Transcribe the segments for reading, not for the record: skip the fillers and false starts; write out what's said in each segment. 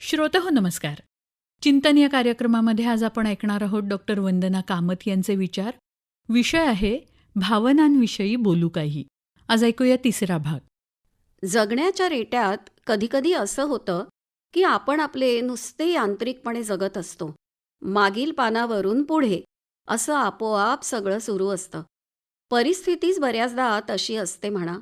श्रोतेहो नमस्कार. चिंतन या कार्यक्रमामध्ये आज आपण ऐकणार आहोत डॉक्टर वंदना कामत यांचे विचार. विषय आहे भावनांविषयी बोलू काही. आज ऐकूया तिसरा भाग. जगण्याच्या रेट्यात कधीकधी असं होतं की आपण आपले नुसते यांत्रिकपणे जगत असतो. मागील पानावरून पुढे असं आपोआप सगळं सुरू असतं. परिस्थितीच बऱ्याचदा तशी असते म्हणा.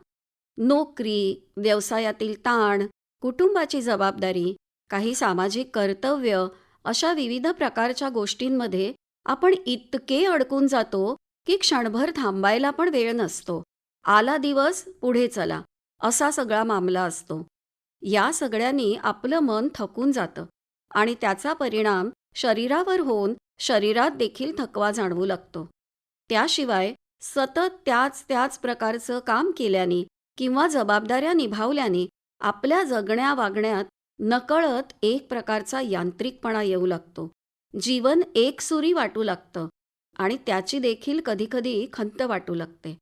नोकरी, व्यवसायातील ताण, कुटुंबाची जबाबदारी, काही सामाजिक कर्तव्य अशा विविध प्रकारच्या गोष्टींमध्ये आपण इतके अडकून जातो की क्षणभर थांबायला पण वेळ नसतो. आला दिवस पुढे चला असा सगळा मामला असतो. या सगळ्यांनी आपलं मन थकून जातं आणि त्याचा परिणाम शरीरावर होऊन शरीरात देखील थकवा जाणवू लागतो. त्याशिवाय सतत त्याच प्रकारचं काम केल्याने किंवा जबाबदाऱ्या निभावल्याने आपल्या जगण्या वागण्यात नकळत एक प्रकारचा यांत्रिकपणा येऊ लागतो. जीवन एकसुरी वाटू लागतं आणि त्याची देखील कधीकधी खंत वाटू लागते.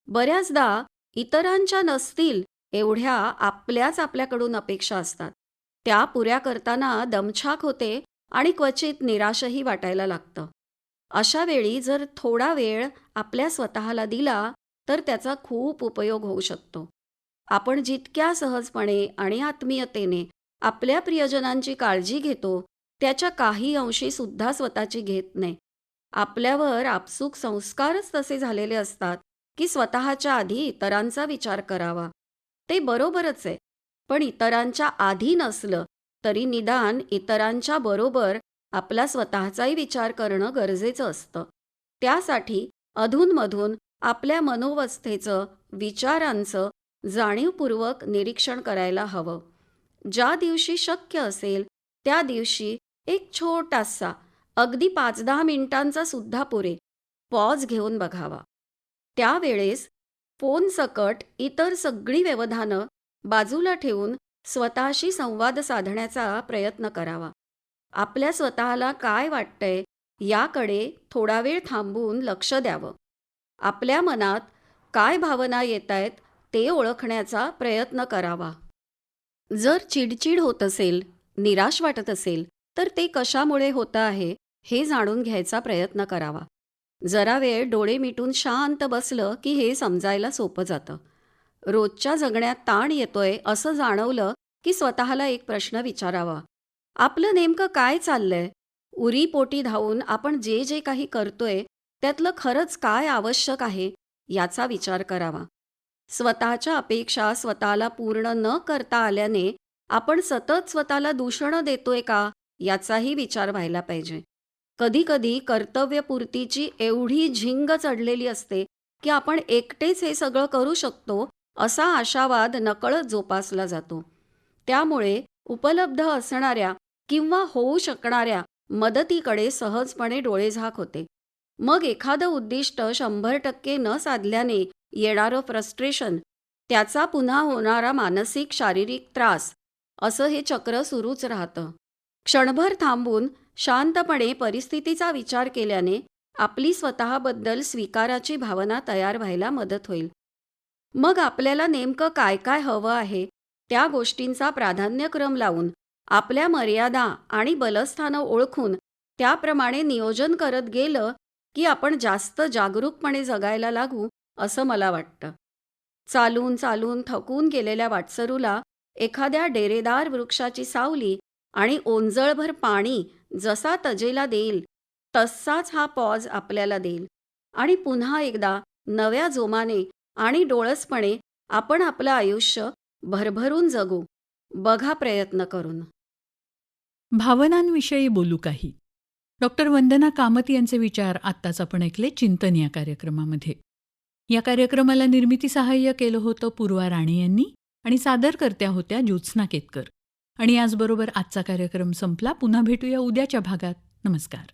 बऱ्याचदा इतरांच्या नसतील एवढ्या आपल्याकडून अपेक्षा असतात. त्या पुऱ्या करताना दमछाक होते आणि क्वचित निराशही वाटायला लागतं. अशा वेळी जर थोडा वेळ आपल्या स्वतःला दिला तर त्याचा खूप उपयोग होऊ शकतो. आपण जितक्या सहजपणे आणि आत्मीयतेने आपल्या प्रियजनांची काळजी घेतो त्याच्या काही अंशी सुद्धा स्वतःची घेत नाही. आपल्यावर आपसूक संस्कारच तसे झालेले असतात की स्वतःच्या आधी इतरांचा विचार करावा. ते बरोबरच आहे, पण इतरांच्या आधी नसलं तरी निदान इतरांच्या बरोबर आपला स्वतःचाही विचार करणं गरजेचं असतं. त्यासाठी अधूनमधून आपल्या मनोवस्थेचं, विचारांचं जाणीवपूर्वक निरीक्षण करायला हवं. ज्या दिवशी शक्य असेल त्या दिवशी एक छोटासा, अगदी 5-10 मिनिटांचा सुद्धा पुरे पॉज घेऊन बघावा. त्यावेळेस फोनसकट इतर सगळी व्यवधानं बाजूला ठेवून स्वतःशी संवाद साधण्याचा प्रयत्न करावा. आपल्या स्वतःला काय वाटतंय याकडे थोडा वेळ थांबून लक्ष द्यावं. आपल्या मनात काय भावना येतायत ते ओळखण्याचा प्रयत्न करावा. जर चिडचिड होत असेल, निराश वाटत असेल तर ते कशामुळे होतं आहे हे जाणून घ्यायचा प्रयत्न करावा. जरा वेळ डोळे मिटून शांत बसलं की हे समजायला सोपं जातं. रोजच्या जगण्यात ताण येतोय असं जाणवलं की स्वतःला एक प्रश्न विचारावा. आपलं नेमकं काय चाललंय? उरीपोटी धावून आपण जे काही करतोय त्यातलं खरंच काय आवश्यक आहे याचा विचार करावा. स्वतःच्या अपेक्षा स्वतःला पूर्ण न करता आल्याने आपण सतत स्वतःला दूषणं देतोय का याचाही विचार व्हायला पाहिजे. कधीकधी कर्तव्यपूर्तीची एवढी झिंग चढलेली असते की आपण एकटेच हे सगळं करू शकतो असा आशावाद नकळत जोपासला जातो. त्यामुळे उपलब्ध असणाऱ्या किंवा होऊ शकणाऱ्या मदतीकडे सहजपणे डोळेझाक होते. मग एखादं उद्दिष्ट 100% न साधल्याने येणारं फ्रस्ट्रेशन, त्याचा पुन्हा होणारा मानसिक शारीरिक त्रास, असं हे चक्र सुरूच राहतं. क्षणभर थांबून शांतपणे परिस्थितीचा विचार केल्याने आपली स्वतःबद्दल स्वीकाराची भावना तयार व्हायला मदत होईल. मग आपल्याला नेमकं काय हवं आहे त्या गोष्टींचा प्राधान्यक्रम लावून आपल्या मर्यादा आणि बलस्थानं ओळखून त्याप्रमाणे नियोजन करत गेलं की आपण जास्त जागरूकपणे जगायला लागू असं मला वाटतं. चालून थकून गेलेल्या वाटसरूला एखाद्या डेरेदार वृक्षाची सावली आणि ओंजळभर पाणी जसा तजेला देईल तसाच हा पॉज आपल्याला देईल आणि पुन्हा एकदा नव्या जोमाने आणि डोळसपणे आपण आपलं आयुष्य भरभरून जगू. बघा प्रयत्न करून. भावनांविषयी बोलू काही. डॉक्टर वंदना कामत यांचे विचार आत्ताच आपण ऐकले चिंतन या कार्यक्रमामध्ये. या कार्यक्रमाला निर्मिती सहाय्य केलं होतं पूर्वा राणे यांनी आणि सादरकर्त्या होत्या ज्योत्स्ना केतकर. आणि याचबरोबर आजचा कार्यक्रम संपला. पुन्हा भेटूया उद्याच्या भागात. नमस्कार.